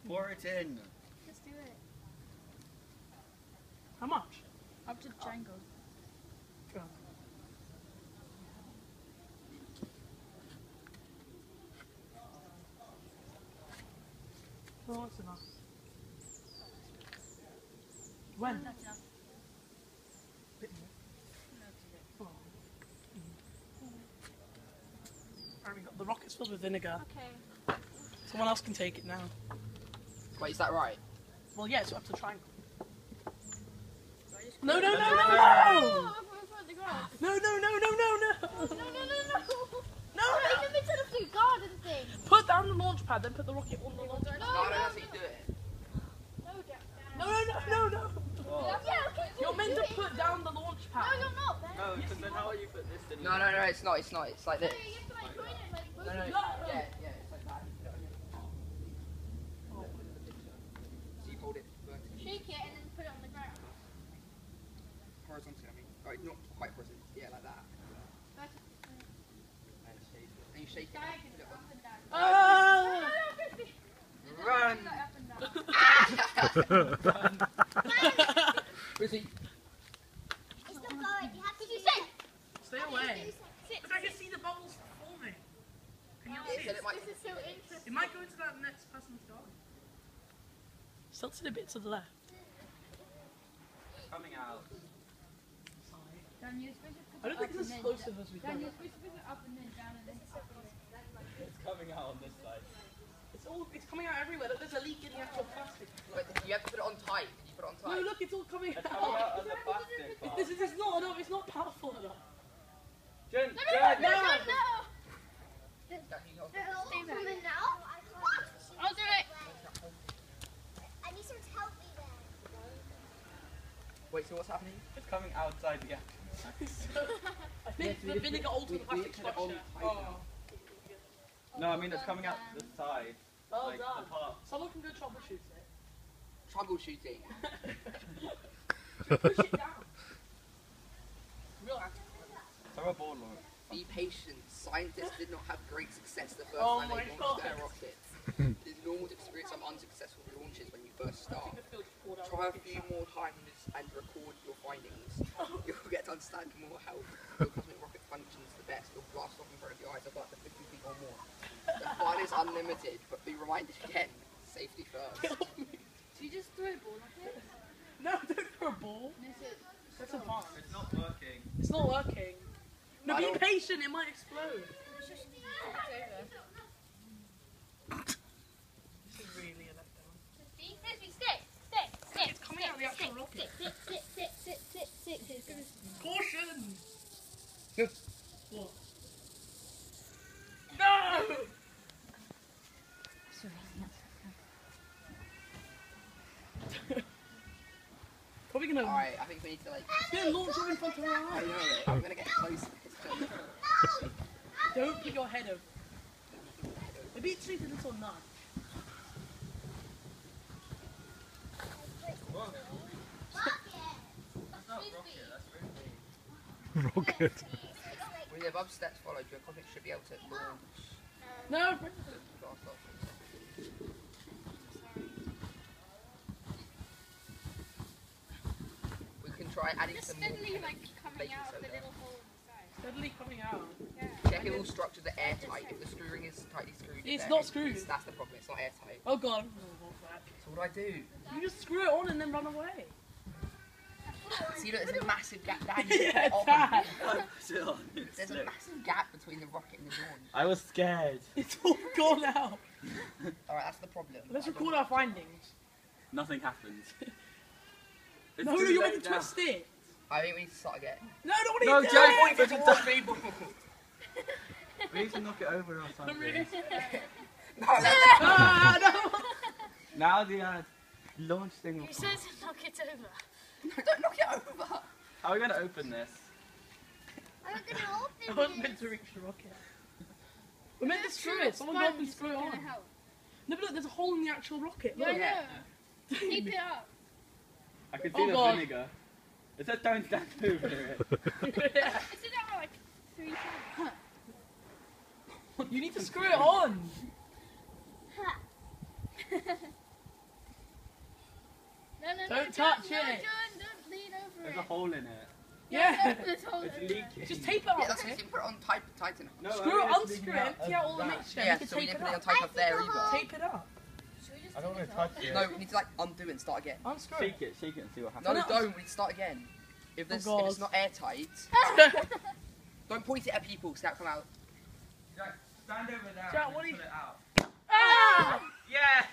Pour it in. Just do it. How much? Up to the triangle. Go. Oh, that's enough. When? That's enough. Bit more. No, Oh. Alright, we got the rockets filled with vinegar. okay. Someone else can take it now. Wait, is that right? Well, yeah, it's up to triangle. So I just No, no, no, no, Oh, no! I put the grass. No, no, no, no, no, no! No, no, no. No! Make them into the food garden thing. Put down the launch pad, then put the rocket on the launch pad. No, that's how you do it. No, Jack. No, no, no, no, no! Yeah, okay. You're meant to put down the launch No, pad. you're not, Ben. No, because then how are you put this in? No, no, no, it's not. It's not. It's like No, this. you have to like join it like both No, no, of No. yeah, yeah, it's like that. You put it on your palm. So you hold it vertically. Shake it and then put it on the ground. Horizontally, I mean. Right, not quite horizontally. Yeah, like that. That's And you shake it. diagonal, up and down. Ah! Run! Like up and down. Busy. It's not going. You have to do sit. Stay away. Sit. Look, I can see the bubbles forming. Can you Yeah, see so it? it might. This is so interesting. It might go into that next person's garden. Tilted a bit to the left. Coming out. Dan, you're supposed to put I don't it think up it's as and then explosive as we Dan, thought. you're supposed to put it up and then down and then up. It's coming out on this side. It's coming out everywhere. Look, there's a leak in the actual plastic. Wait, you have to put it on tight. Can you put it on No, tight? look, it's all coming It's coming out. out of the plastic part. This is not enough. It's not powerful enough. Jen, No, Jen! no, no, No. no. Jack, you hold it. Stay there. I'll do it. I need some help me there. Wait, so what's happening? It's coming outside again. I think the vinegar altered the plastic structure. Oh. No, I mean it's coming out the side. Well like done. the part. Someone can go troubleshoot it. Troubleshooting. Just push it down. Real act. Throw a ball, Laura. Be patient. Scientists did not have great success the first Oh time my they launched God. their rocket. It's normal to experience some unsuccessful launches when you first I start. think the field poured out. Try a few more times and record your findings. You'll get to understand more how your cosmic rocket functions the best. You'll blast off in front of your eyes about the 50 feet or more. The fun is unlimited, but be reminded again, safety first. Help me. So you just throw a ball like it? No, don't throw a ball. And is it? That's a bomb. It's not working. It's not working. No, I be don't- patient. It might explode. It's just over. This is really a letdown. Frisbee, sit. It's coming out of the actual rocket. Sit. Caution! Yes. What? No! Probably gonna. Alright, I think we need to like. It's gonna launch right in front of our I eyes. know it. I'm gonna get closer. Don't put your head over. Maybe it's just a little nudge. That's not rocket, that's really. Rocket. With the above steps followed, your comet should be able to launch. No! blast off. We can try adding Just some more steadily like coming baking out of the soda. little hole in the side. Steadily coming out. Yeah. Check it all structures are airtight. If the screw ring is tightly screwed, It's there, not screwed. That's the problem. It's not airtight. Oh god. So what do I do? You just screw it on and then run away. See, look, there's a massive gap down Yeah, here. Dad. Still, There's a massive gap between the rocket and the launch. I was scared. It's all gone out. Alright, that's the problem. Let's record our findings. Nothing happened. It's No, too you late want to now. twist it. I think we need to start again. No, what are No, you Jake, doing? Point it towards people. We need to knock it over or something. No, that's Ah, no. Now the launch thing will He come. says knock it over. no, don't knock it over. How are we going to open this? I'm gonna I open wasn't it. meant to reach the rocket. We're meant to screw it. Someone help me screw it on. Gonna help. No, but look, there's a hole in the actual rocket. Yeah, Look. I know. Keep it up. I can see Oh, the God. vinegar. It says don't stand over it. Yeah. Is it that like 3 times? You need to screw it on. Don't touch No, it. John, don't lean over There's it. a hole in it. Yeah. There's a hole It's in it. leaking. Just tape it Yeah, up. that's okay? what you can put it on tighten it. No, Screw it, only it's unscrew leaking it, empty out all the that. mixture. Yeah, We can so we tape need it to put it on up. type up there either. Tape it up. Should we just I don't take want to it off? touch it. No, we need to like undo it and start again. Unscrew Shake it. it and see what No, happens. no, don't. We need to start again. If this, Oh, if it's God. not airtight, don't point it at people because that'll come out. Jack, stand over there Jack, and what are you- pull it out. Ah! Yeah!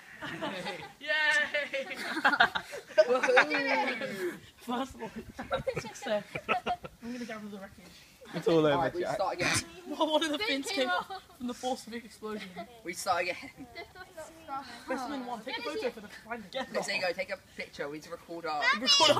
Yay! First one. Success. I'm gonna gather the wreckage. It's all over, Alright, we Jack. start again. One of the They fins came came off. off from the force of the explosion. We start again. This does not stop. Press them in one. Take a photo for the finder. Let's go. Take a picture. We need to record our. Record